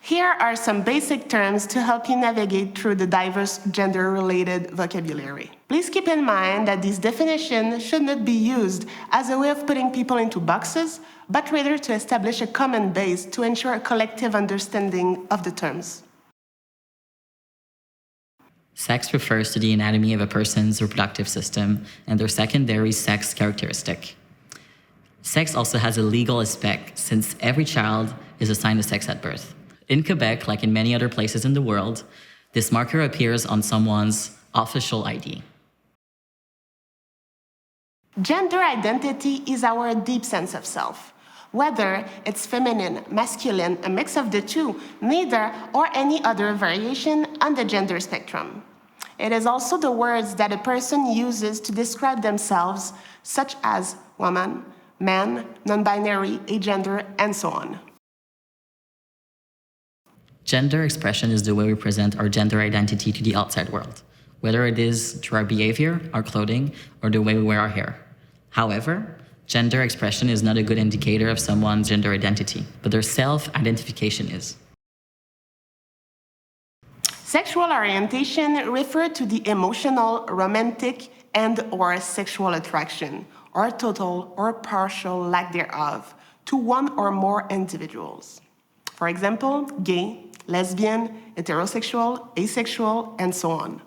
Here are some basic terms to help you navigate through the diverse gender-related vocabulary. Please keep in mind that these definitions should not be used as a way of putting people into boxes, but rather to establish a common base to ensure a collective understanding of the terms. Sex refers to the anatomy of a person's reproductive system and their secondary sex characteristic. Sex also has a legal aspect since every child is assigned a sex at birth. In Quebec, like in many other places in the world, this marker appears on someone's official ID. Gender identity is our deep sense of self. Whether it's feminine, masculine, a mix of the two, neither, or any other variation on the gender spectrum. It is also the words that a person uses to describe themselves, such as woman, man, non-binary, agender, and so on. Gender expression is the way we present our gender identity to the outside world, whether it is through our behavior, our clothing, or the way we wear our hair. However, gender expression is not a good indicator of someone's gender identity, but their self-identification is. Sexual orientation refers to the emotional, romantic, and/or sexual attraction, or total or partial lack thereof, to one or more individuals. For example, gay, lesbian, heterosexual, asexual, and so on.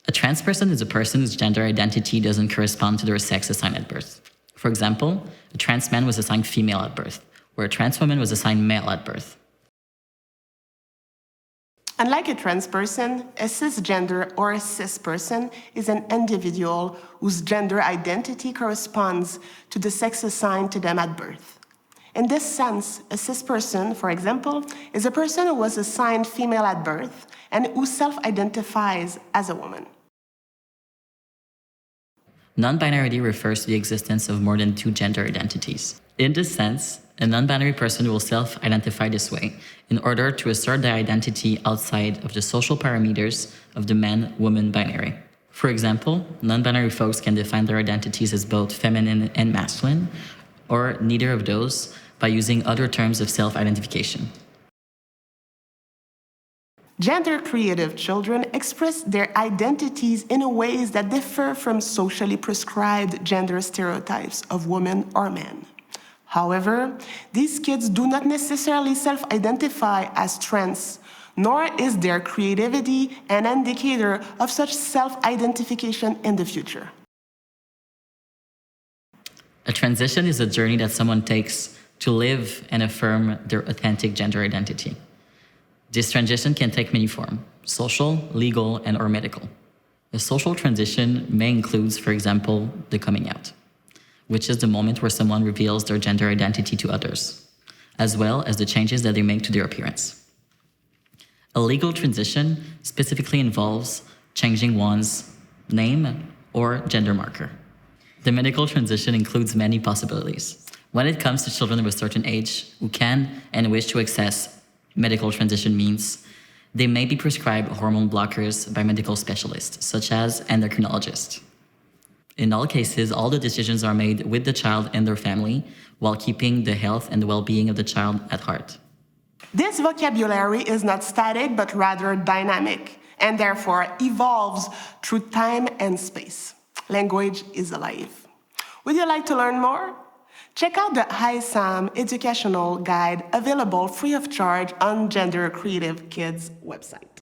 A trans person is a person whose gender identity doesn't correspond to their sex assigned at birth. For example, a trans man was assigned female at birth, where a trans woman was assigned male at birth. Unlike a trans person, a cisgender or a cis person is an individual whose gender identity corresponds to the sex assigned to them at birth. In this sense, a cis person, for example, is a person who was assigned female at birth and who self-identifies as a woman. Non-binarity refers to the existence of more than two gender identities. In this sense, a non-binary person will self-identify this way in order to assert their identity outside of the social parameters of the man-woman binary. For example, non-binary folks can define their identities as both feminine and masculine, or neither of those, by using other terms of self-identification. Gender-creative children express their identities in ways that differ from socially prescribed gender stereotypes of women or men. However, these kids do not necessarily self-identify as trans, nor is their creativity an indicator of such self-identification in the future. A transition is a journey that someone takes to live and affirm their authentic gender identity. This transition can take many forms: social, legal, and/or medical. A social transition may include, for example, the coming out, which is the moment where someone reveals their gender identity to others, as well as the changes that they make to their appearance. A legal transition specifically involves changing one's name or gender marker. The medical transition includes many possibilities. When it comes to children of a certain age who can and wish to access medical transition means, they may be prescribed hormone blockers by medical specialists, such as endocrinologists. In all cases, all the decisions are made with the child and their family while keeping the health and the well-being of the child at heart. This vocabulary is not static, but rather dynamic, and therefore evolves through time and space. Language is alive. Would you like to learn more? Check out the HiSam educational guide available free of charge on Gender Creative Kids website.